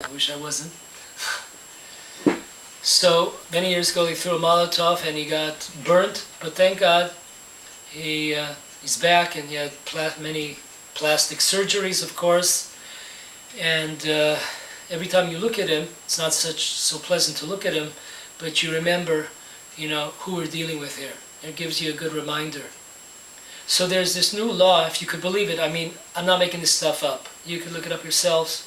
I wish I wasn't. So many years ago he threw a Molotov and he got burnt, but thank God he's back, and he had many plastic surgeries, of course. And every time you look at him, it's not so pleasant to look at him, but you remember, who we're dealing with here. It gives you a good reminder. So there's this new law, if you could believe it. I mean, I'm not making this stuff up. You can look it up yourselves.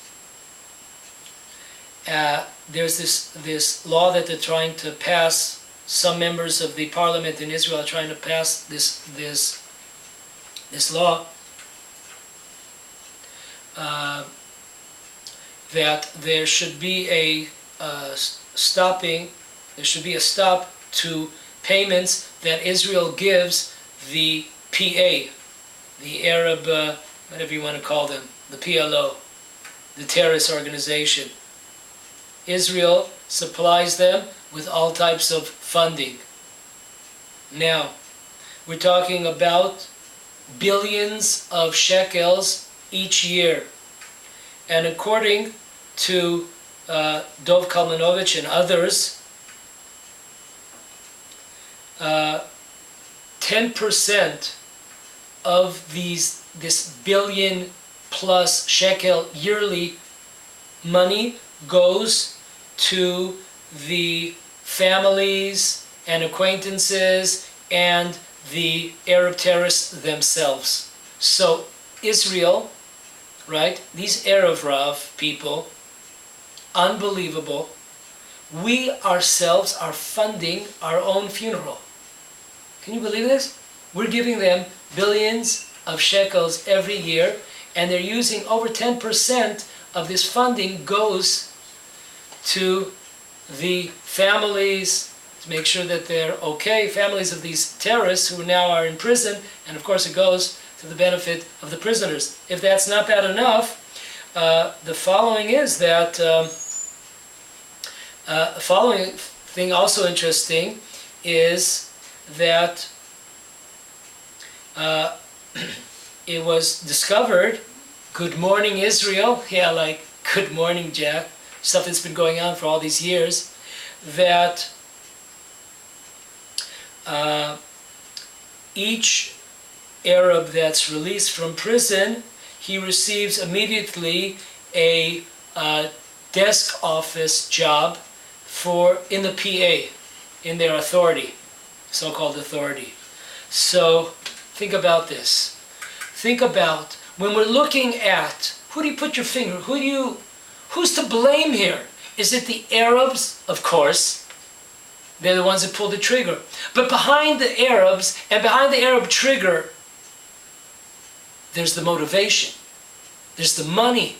There's this law that they're trying to pass. Some members of the parliament in Israel are trying to pass this law that there should be a stop to payments that Israel gives the PA, the Arab, whatever you want to call them, the PLO, the terrorist organization. Israel supplies them with all types of funding. Now, we're talking about billions of shekels each year. And according to Dov Kalmanovich and others, 10% of this billion plus shekel yearly money goes to the families and acquaintances and the Arab terrorists themselves. So Israel, right, these Arab Rav people, unbelievable, we ourselves are funding our own funeral. Can you believe this? We're giving them billions of shekels every year, and they're using over 10% of this funding goes to the families to make sure that they're okay, families of these terrorists who now are in prison, and of course it goes to the benefit of the prisoners. If that's not bad enough, the following is that, the following thing also interesting is that it was discovered, good morning Israel, yeah, like good morning Jack, stuff that's been going on for all these years, that each Arab that's released from prison, he receives immediately a desk office job in the PA, in their authority, so-called authority. So think about this. Think about when we're looking at, who do you put your finger, who's to blame here? Is it the Arabs? Of course. They're the ones that pulled the trigger. But behind the Arabs and behind the Arab trigger, there's the motivation. There's the money.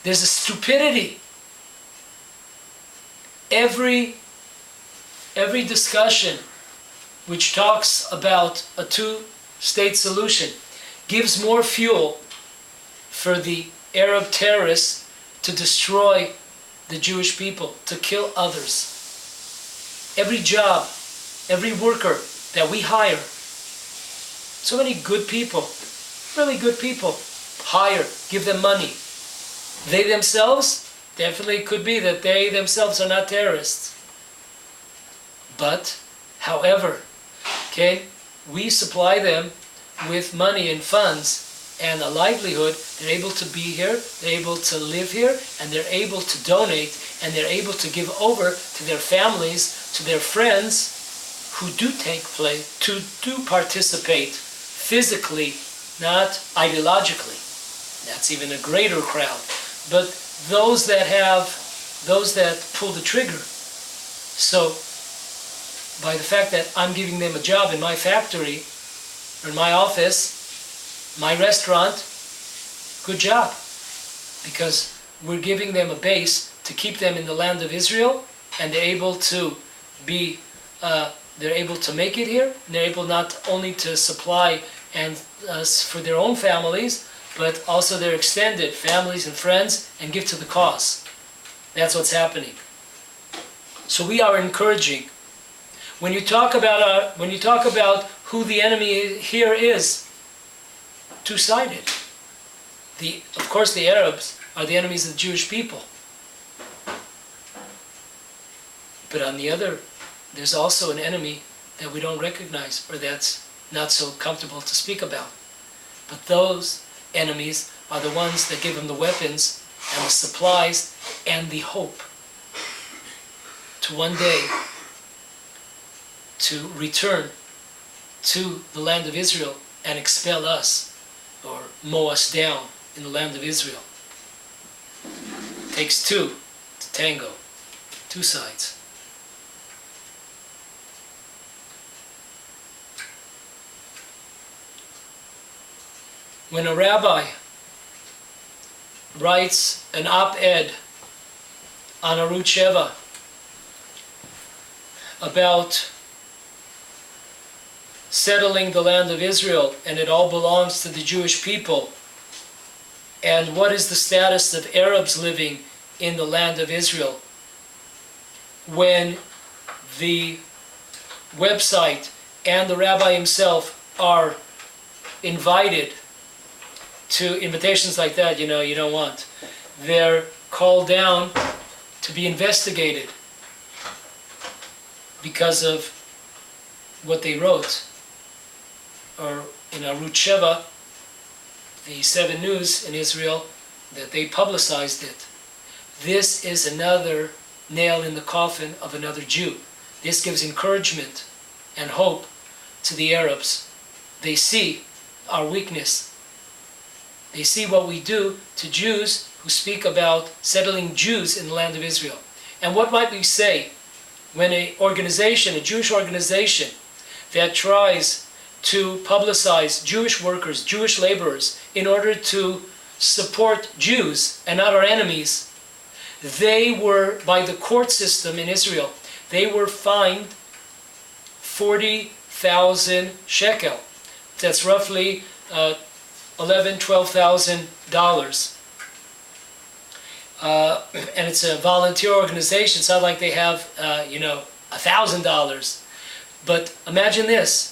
There's the stupidity. Every discussion which talks about a two-state solution gives more fuel for the Arab terrorists to destroy the Jewish people, to kill others. Every job, every worker that we hire, so many good people, really good people, hire, give them money. They themselves, definitely could be that they themselves are not terrorists. But, however, okay, we supply them with money and funds and a livelihood. They're able to be here, they're able to live here, and they're able to donate, and they're able to give over to their families, to their friends who do participate physically, not ideologically. That's even a greater crowd. But those that pull the trigger. So, by the fact that I'm giving them a job in my factory, or in my office, my restaurant, good job. Because we're giving them a base to keep them in the land of Israel, and they're able to make it here, and they're able not only to supply and for their own families, but also their extended families and friends, and give to the cause. That's what's happening. So we are encouraging. When you talk about who the enemy here is, two-sided. Of course, the Arabs are the enemies of the Jewish people. But on the other, there's also an enemy that we don't recognize, or that's not so comfortable to speak about. But those enemies are the ones that give them the weapons and the supplies and the hope to one day to return to the land of Israel and expel us, or mow us down in the land of Israel. It takes two to tango, two sides. When a rabbi writes an op-ed on Arutz Sheva about settling the land of Israel, and it all belongs to the Jewish people, and what is the status of Arabs living in the land of Israel, when the website and the rabbi himself are invited to invitations like that, you don't want. They're called down to be investigated because of what they wrote. Or in Arutz Sheva, the 7 News in Israel, that they publicized it. This is another nail in the coffin of another Jew. This gives encouragement and hope to the Arabs. They see our weakness. They see what we do to Jews who speak about settling Jews in the land of Israel. And what might we say when a Jewish organization that tries to publicize Jewish workers, Jewish laborers, in order to support Jews and not our enemies, they were, by the court system in Israel, they were fined 40,000 shekel. That's roughly $12,000. And it's a volunteer organization. It's not like they have, $1,000. But imagine this.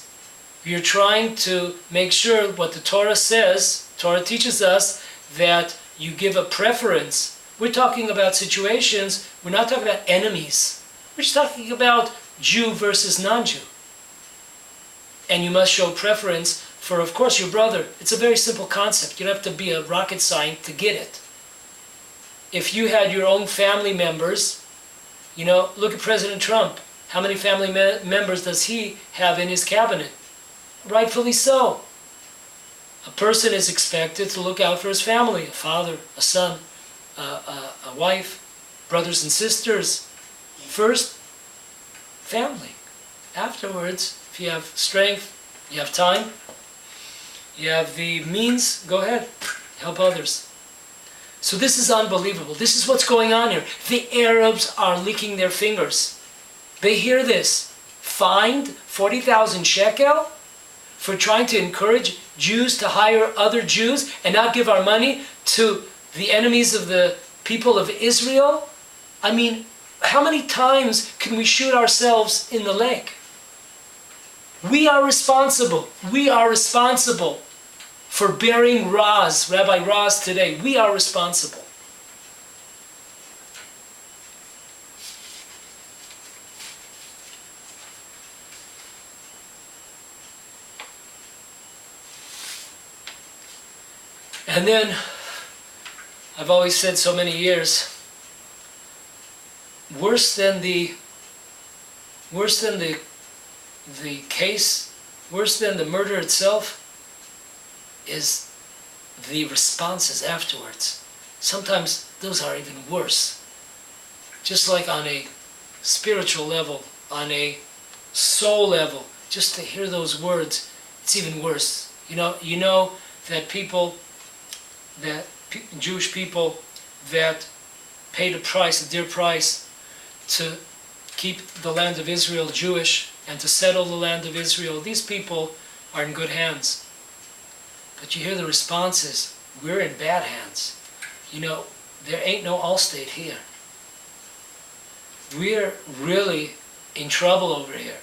You're trying to make sure what the Torah says, Torah teaches us that you give a preference. We're talking about situations, we're not talking about enemies. We're just talking about Jew versus non-Jew. And you must show preference for, of course, your brother. It's a very simple concept. You don't have to be a rocket scientist to get it. If you had your own family members, look at President Trump. How many family members does he have in his cabinet? Rightfully so. A person is expected to look out for his family, a father, a son, a wife, brothers and sisters. First, family. Afterwards, if you have strength, you have time, you have the means, go ahead, help others. So this is unbelievable. This is what's going on here. The Arabs are licking their fingers. They hear this. Fined 40,000 shekel for trying to encourage Jews to hire other Jews and not give our money to the enemies of the people of Israel? I mean, how many times can we shoot ourselves in the leg? We are responsible. We are responsible for burying Rabbi Raz today. We are responsible. And then, I've always said so many years, worse than the case, worse than the murder itself, is the responses afterwards. Sometimes those are even worse. Just like on a spiritual level, on a soul level, just to hear those words, it's even worse. You know that Jewish people that paid a dear price to keep the land of Israel Jewish and to settle the land of Israel, these people are in good hands. But you hear the responses, we're in bad hands. There ain't no Allstate here. We're really in trouble over here.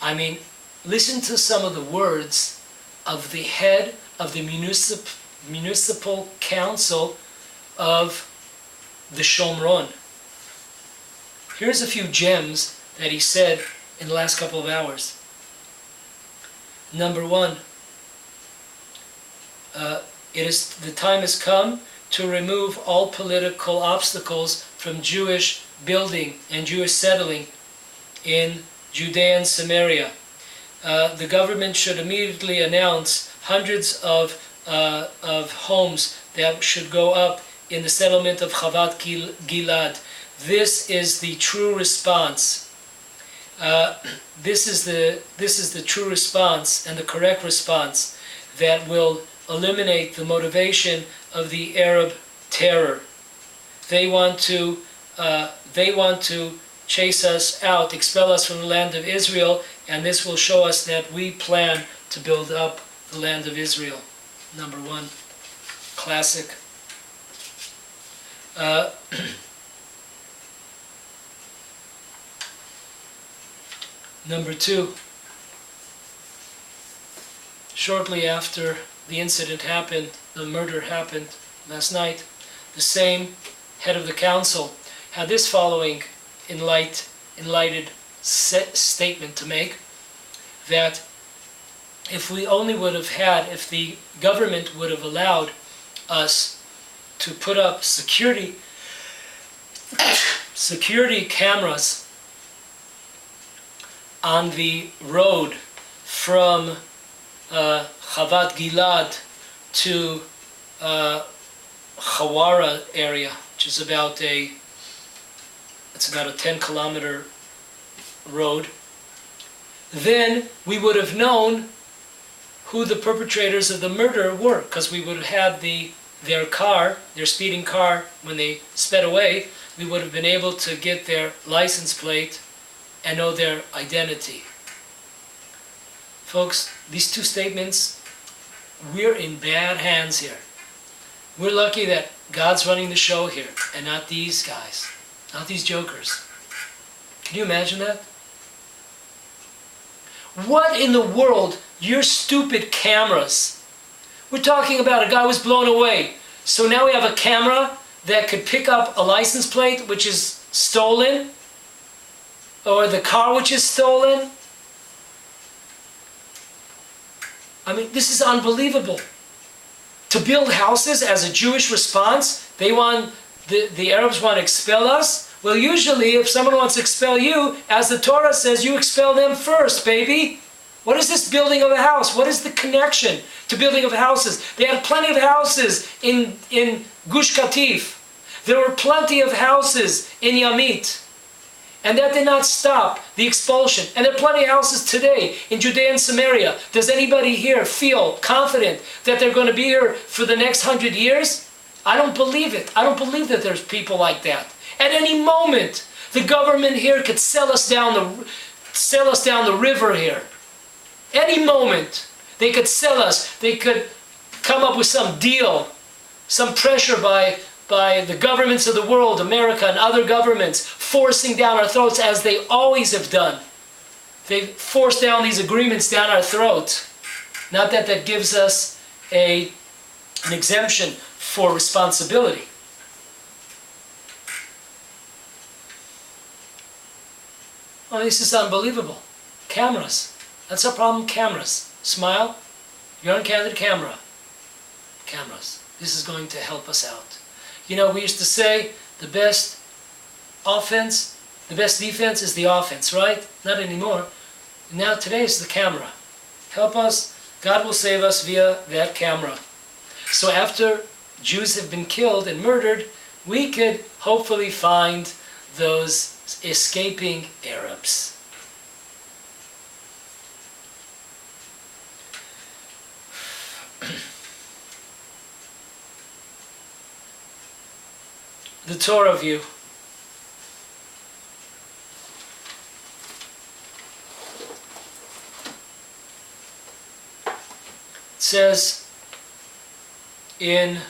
I mean, listen to some of the words of the head of the municipal council of the Shomron. Here's a few gems that he said in the last couple of hours. Number one, the time has come to remove all political obstacles from Jewish building and Jewish settling in Judea and Samaria. The government should immediately announce hundreds of homes that should go up in the settlement of Chavat Gilad. This is the true response. This is the true response and the correct response that will eliminate the motivation of the Arab terror. They want to chase us out, expel us from the land of Israel, and this will show us that we plan to build up the land of Israel. Number one, classic. Number two, shortly after the incident happened, the murder happened last night, the same head of the council had this following enlightened statement to make, that if the government would have allowed us to put up security cameras on the road from Chavat Gilad to Hawara area, which is about a 10-kilometer road, then we would have known who the perpetrators of the murder were, because we would have had their speeding car, when they sped away, we would have been able to get their license plate and know their identity. Folks, these two statements, we're in bad hands here. We're lucky that God's running the show here, and not these guys, not these jokers. Can you imagine that? What in the world? Your stupid cameras. We're talking about a guy who was blown away. So now we have a camera that could pick up a license plate which is stolen, or the car which is stolen. I mean, this is unbelievable. To build houses as a Jewish response, the Arabs want to expel us. Well, usually if someone wants to expel you, as the Torah says, you expel them first, baby. What is this building of a house? What is the connection to building of houses? They had plenty of houses in Gush Katif. There were plenty of houses in Yamit. And that did not stop the expulsion. And there are plenty of houses today in Judea and Samaria. Does anybody here feel confident that they're going to be here for the next 100 years? I don't believe it. I don't believe that there's people like that. At any moment, the government here could sell us down the river here. Any moment, they could sell us. They could come up with some deal, some pressure by the governments of the world, America and other governments, forcing down our throats as they always have done. They force down these agreements down our throat. Not that that gives us an exemption for responsibility. Oh, this is unbelievable. Cameras. That's our problem, cameras. Smile. You're on candid camera. Cameras. This is going to help us out. You know, we used to say the best defense is the offense, right? Not anymore. Now today is the camera. Help us. God will save us via that camera. So after Jews have been killed and murdered, we could hopefully find those escaping Arabs. The Torah view. It says in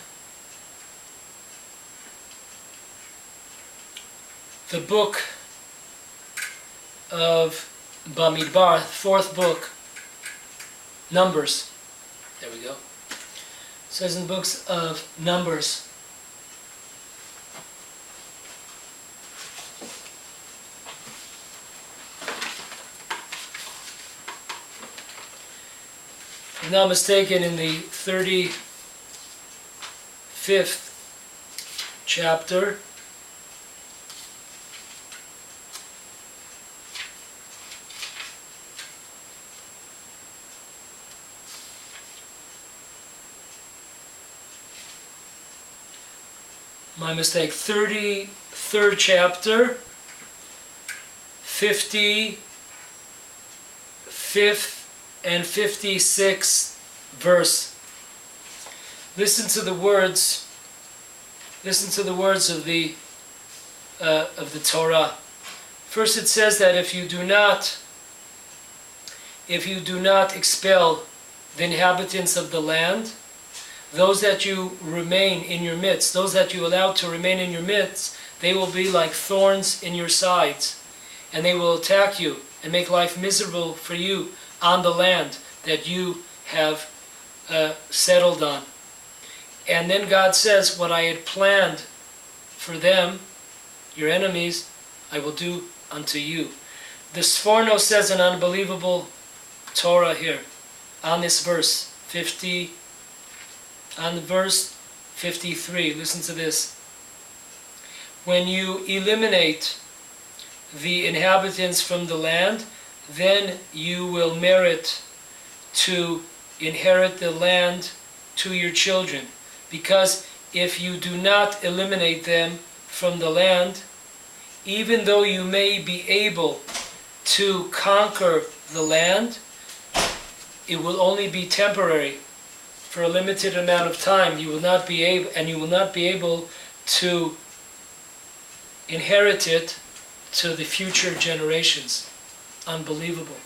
the book of Bamidbar, fourth book, Numbers. There we go. It says in the books of Numbers, I'm not mistaken, in the 35th chapter. My mistake, 33rd chapter, 55th and 56th verse. Listen to the words of the Torah. First it says that if you do not expel the inhabitants of the land, those that you remain in your midst, those that you allow to remain in your midst, they will be like thorns in your sides, and they will attack you and make life miserable for you on the land that you have settled on. And then God says, what I had planned for them, your enemies, I will do unto you. The Sforno says an unbelievable Torah here on this verse 50. On verse 53, listen to this. When you eliminate the inhabitants from the land, then you will merit to inherit the land to your children. Because if you do not eliminate them from the land, even though you may be able to conquer the land, it will only be temporary. For a limited amount of time, you will not be able to inherit it to the future generations. Unbelievable.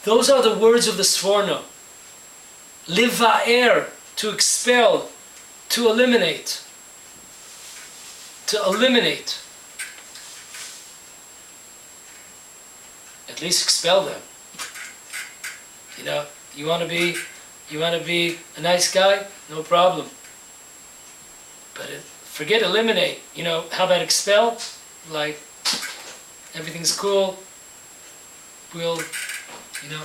Those are the words of the Sforno. Liva'er, to expel, to eliminate. To eliminate. At least expel them. You want to be a nice guy? No problem. But forget eliminate. How about expel? Like, everything's cool. We'll,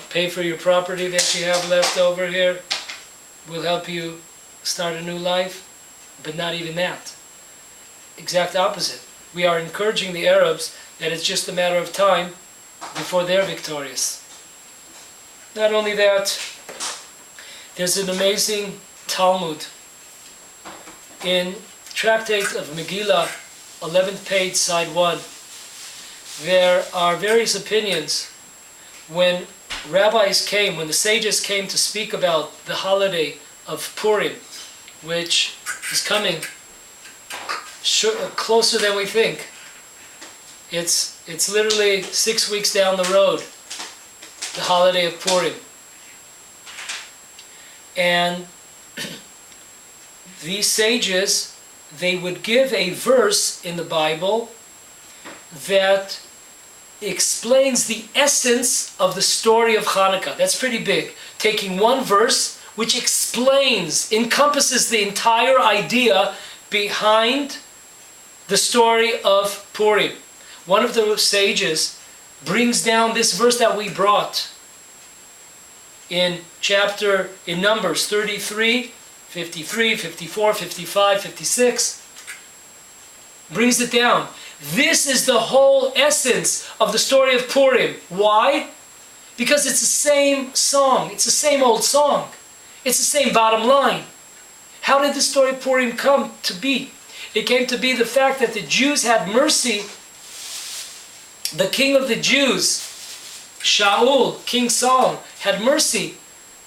pay for your property that you have left over here. We'll help you start a new life. But not even that. Exact opposite. We are encouraging the Arabs that it's just a matter of time before they're victorious. Not only that, there's an amazing Talmud in Tractate of Megillah, 11th page, side 1. There are various opinions when the sages came to speak about the holiday of Purim, which is coming closer than we think. It's literally 6 weeks down the road, the holiday of Purim. And these sages, they would give a verse in the Bible that explains the essence of the story of Hanukkah. That's pretty big. Taking one verse which encompasses the entire idea behind the story of Purim. One of the sages brings down this verse that we brought in Numbers 33, 53, 54, 55, 56, brings it down. This is the whole essence of the story of Purim. Why? Because it's the same song. It's the same old song. It's the same bottom line. How did the story of Purim come to be? It came to be the fact that the Jews had mercy. The king of the Jews, Shaul, King Saul, had mercy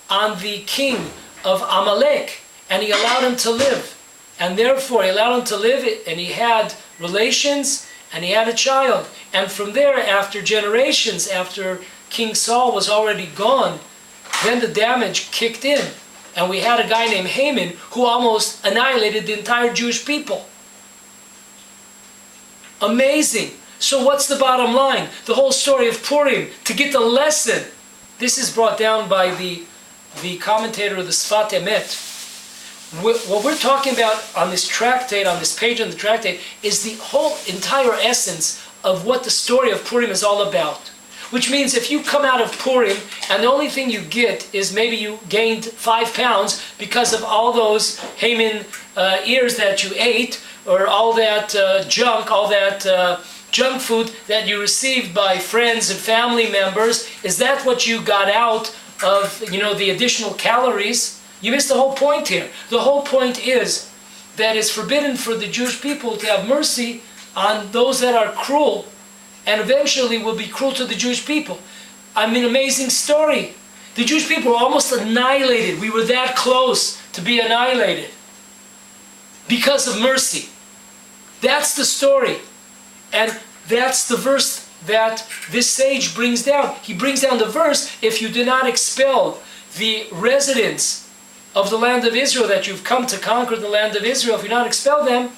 on the king of Amalek, and he allowed him to live. And therefore he allowed him to live, and he had relations, and he had a child. And from there, after generations, after King Saul was already gone, then the damage kicked in. And we had a guy named Haman who almost annihilated the entire Jewish people. Amazing. So what's the bottom line? The whole story of Purim, to get the lesson. This is brought down by the commentator of the Sfat Emet. What we're talking about on this tractate, on this page on the tractate, is the whole entire essence of what the story of Purim is all about. Which means if you come out of Purim and the only thing you get is maybe you gained 5 pounds because of all those Haman ears that you ate, or all that junk, all that junk food that you received by friends and family members, is that what you got out of, the additional calories? You missed the whole point here. The whole point is that it's forbidden for the Jewish people to have mercy on those that are cruel, and eventually will be cruel to the Jewish people. Amazing story. The Jewish people were almost annihilated. We were that close to be annihilated because of mercy. That's the story. And that's the verse that this sage brings down. He brings down the verse, if you do not expel the residents of the land of Israel, that you've come to conquer the land of Israel, if you not expel them,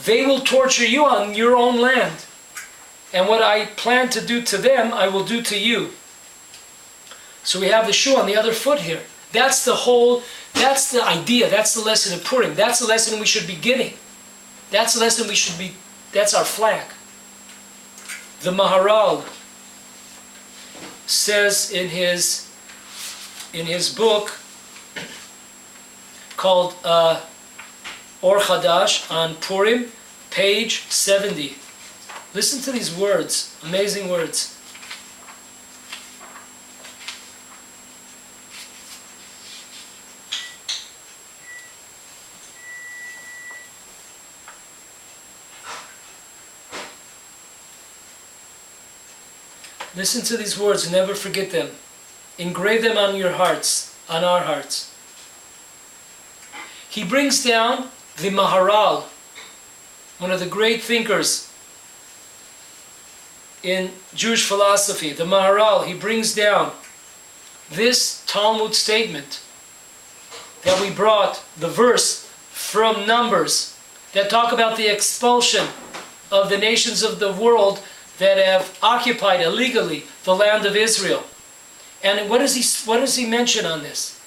they will torture you on your own land. And what I plan to do to them, I will do to you. So we have the shoe on the other foot here. That's the idea, that's the lesson of Purim. That's the lesson we should be getting. That's the lesson that's our flag. The Maharal says in his book called Or Chadash on Purim, page 70. Listen to these words, amazing words. Listen to these words and never forget them. Engrave them on your hearts, on our hearts. He brings down the Maharal, one of the great thinkers in Jewish philosophy. The Maharal, he brings down this Talmud statement that we brought, the verse from Numbers, that talk about the expulsion of the nations of the world that have occupied illegally the land of Israel. And what does he mention on this?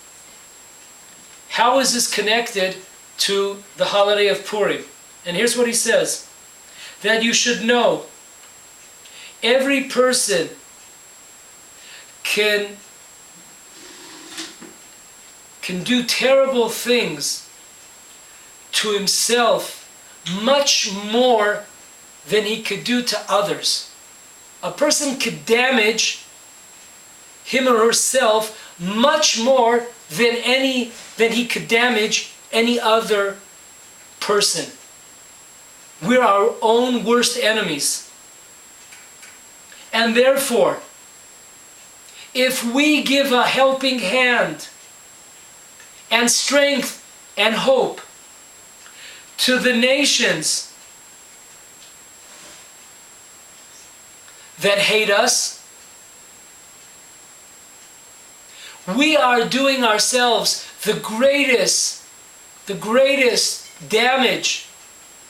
How is this connected to the holiday of Purim? And here's what he says: that you should know every person can do terrible things to himself much more than he could do to others. A person could damage him or herself much more than he could damage any other person. We're our own worst enemies. And therefore, if we give a helping hand and strength and hope to the nations that hate us, we are doing ourselves the greatest damage,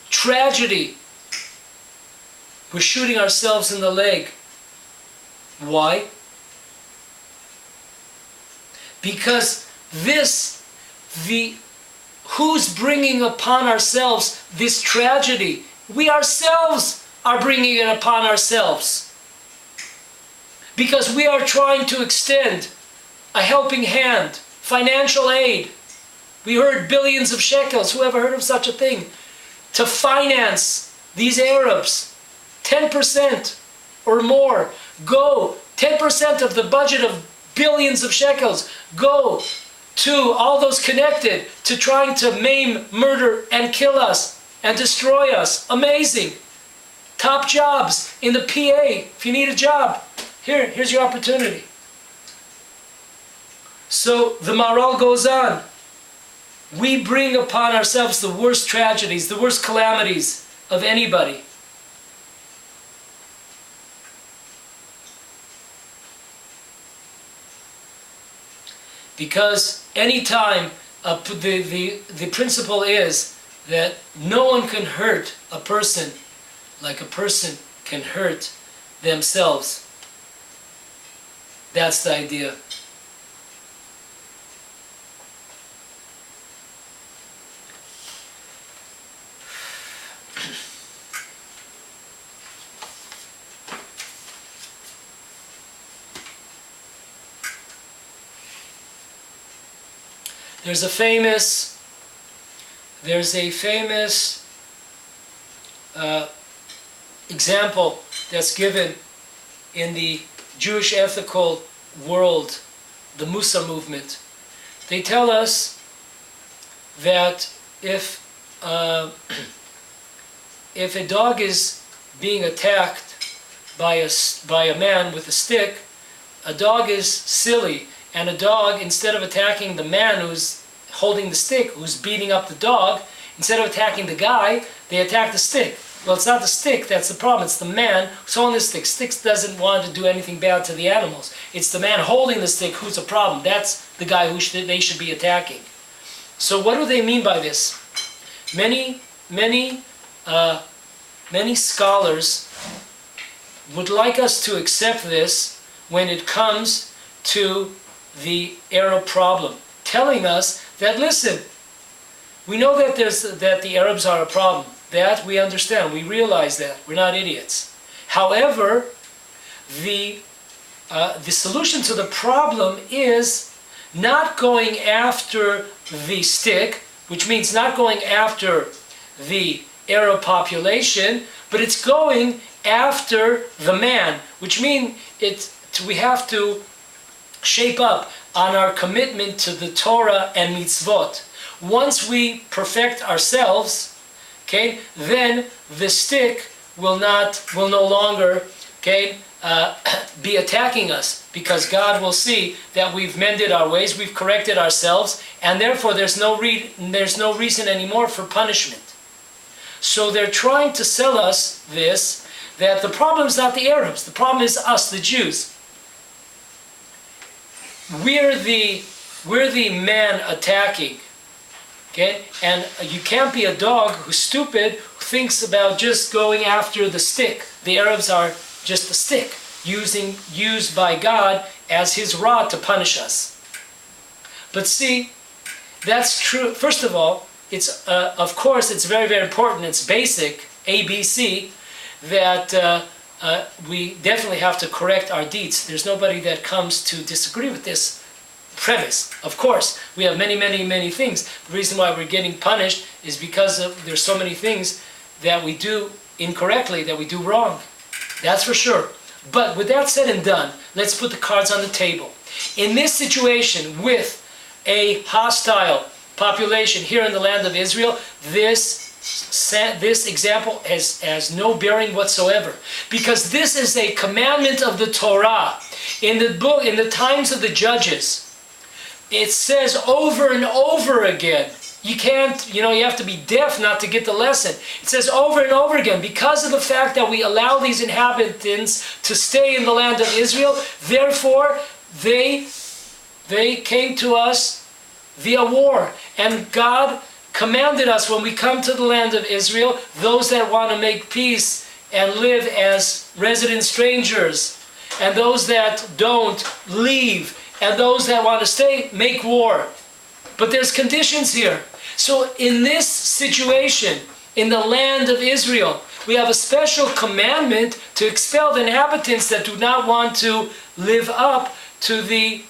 tragedy. We're shooting ourselves in the leg. Why? Because who's bringing upon ourselves this tragedy? We ourselves are bringing it upon ourselves. Because we are trying to extend a helping hand, financial aid. We heard billions of shekels, who ever heard of such a thing? To finance these Arabs. 10% or more. Go. 10% of the budget of billions of shekels go to all those connected to trying to maim, murder, and kill us and destroy us. Amazing. Top jobs in the PA. If you need a job, here's your opportunity. So the Maharal goes on. We bring upon ourselves the worst tragedies, the worst calamities of anybody. Because anytime the principle is that no one can hurt a person like a person can hurt themselves. That's the idea. There's a famous example that's given in the Jewish ethical world, the Musa movement. They tell us that if a dog is being attacked by a man with a stick, a dog is silly, and a dog, instead of attacking the man who's holding the stick, who's beating up the dog, instead of attacking the guy, they attack the stick. Well, it's not the stick that's the problem, it's the man who's holding the stick. Stick doesn't want to do anything bad to the animals. It's the man holding the stick who's a problem. That's the guy who they should be attacking. So what do they mean by this? Many scholars would like us to accept this when it comes to the Arab problem, telling us that, listen, we know that the Arabs are a problem. That we understand, we realize that, we're not idiots. However, the solution to the problem is not going after the stick, which means not going after the Arab population, but it's going after the man, which means we have to shape up on our commitment to the Torah and mitzvot. Once we perfect ourselves, okay, then the stick will no longer, okay, be attacking us, because God will see that we've mended our ways, we've corrected ourselves, and therefore there's no reason anymore for punishment. So they're trying to sell us this, that the problem is not the Arabs, the problem is us, the Jews. We're the man attacking. Okay? And you can't be a dog who's stupid, who thinks about just going after the stick. The Arabs are just a stick, used by God as his rod to punish us. But see, that's true. First of all, it's of course it's very, very important. It's basic, ABC, that we definitely have to correct our deeds. There's nobody that comes to disagree with this premise. Of course, we have many things. The reason why we're getting punished is because there's so many things that we do incorrectly, that we do wrong. That's for sure. But with that said and done, let's put the cards on the table. In this situation, with a hostile population here in the land of Israel, this example has no bearing whatsoever, because this is a commandment of the Torah. In the times of the Judges, it says over and over again. You can't, you have to be deaf not to get the lesson. It says over and over again, because of the fact that we allow these inhabitants to stay in the land of Israel, therefore they came to us via war. And God commanded us, when we come to the land of Israel, those that want to make peace and live as resident strangers, and those that don't, leave, and those that want to stay, make war. But there's conditions here. So in this situation, in the land of Israel, we have a special commandment to expel the inhabitants that do not want to live up to the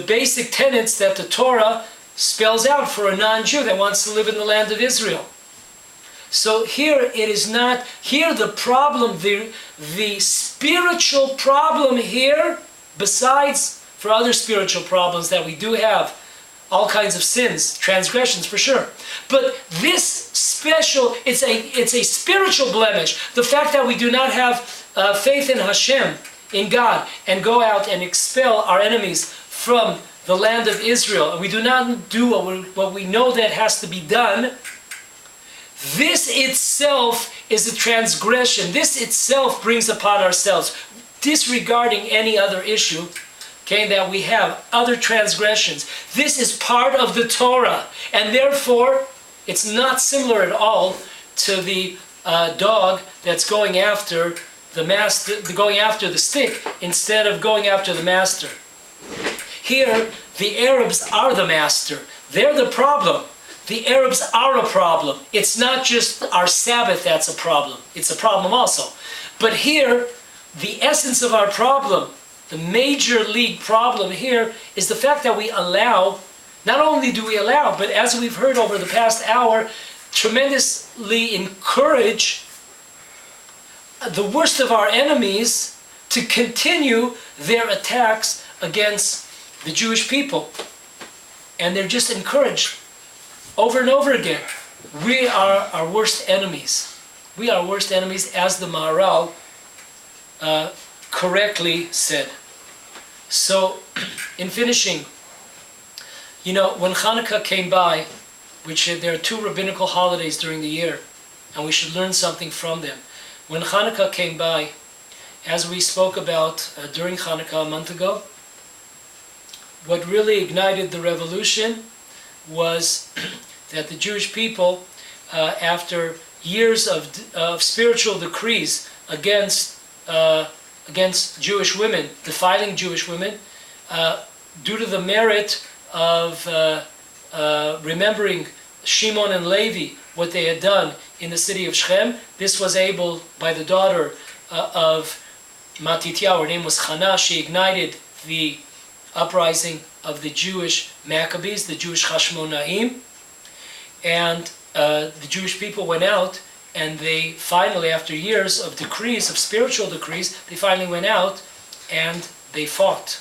basic tenets that the Torah spells out for a non-Jew that wants to live in the land of Israel. So here it is not, here the problem, the spiritual problem here, besides for other spiritual problems that we do have, all kinds of sins, transgressions for sure. But this special, it's a spiritual blemish. The fact that we do not have faith in Hashem, in God, and go out and expel our enemies from the land of Israel, and we do not do what we know that has to be done, this itself is a transgression. This itself brings upon ourselves, disregarding any other issue, okay, that we have, other transgressions. This is part of the Torah, and therefore it's not similar at all to the dog that's going after the master, going after the stick instead of going after the master. Here, the Arabs are the master. They're the problem. The Arabs are a problem. It's not just our Sabbath that's a problem. It's a problem also. But here, the essence of our problem the major league problem here is the fact that we allow, not only do we allow, but as we've heard over the past hour, tremendously encourage the worst of our enemies to continue their attacks against the Jewish people. And they're just encouraged over and over again. We are our worst enemies. We are worst enemies, as the Maharal correctly said. So, in finishing, when Hanukkah came by, which there are 2 rabbinical holidays during the year, and we should learn something from them. When Hanukkah came by, as we spoke about during Hanukkah a month ago, what really ignited the revolution was that the Jewish people, after years of spiritual decrees against Jewish women, defiling Jewish women, due to the merit of remembering Shimon and Levi, what they had done in the city of Shechem. This was able, by the daughter of Matityahu, her name was Chana, she ignited the uprising of the Jewish Maccabees, the Jewish Hashmonaim, and the Jewish people went out, and they finally, after years of decrees, of spiritual decrees, they finally went out and they fought.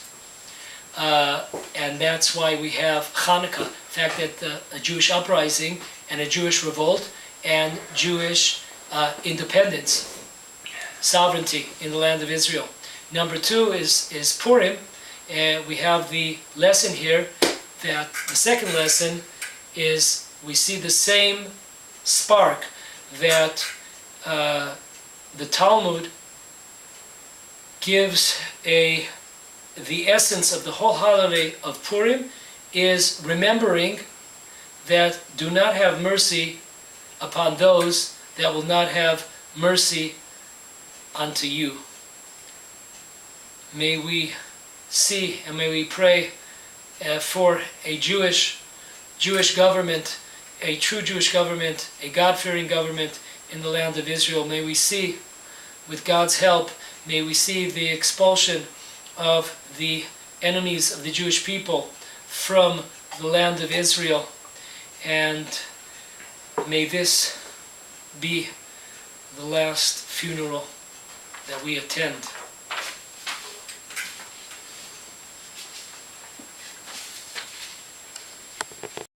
And that's why we have Hanukkah, the fact that a Jewish uprising and a Jewish revolt and Jewish independence, sovereignty in the land of Israel. Number 2 is Purim. We have the lesson here, that the second lesson is we see the same spark that the Talmud gives the essence of the whole holiday of Purim is remembering that do not have mercy upon those that will not have mercy unto you. May we see and may we pray for a Jewish government, a true Jewish government, a God-fearing government in the land of Israel. May we see, with God's help, may we see the expulsion of the enemies of the Jewish people from the land of Israel. And may this be the last funeral that we attend.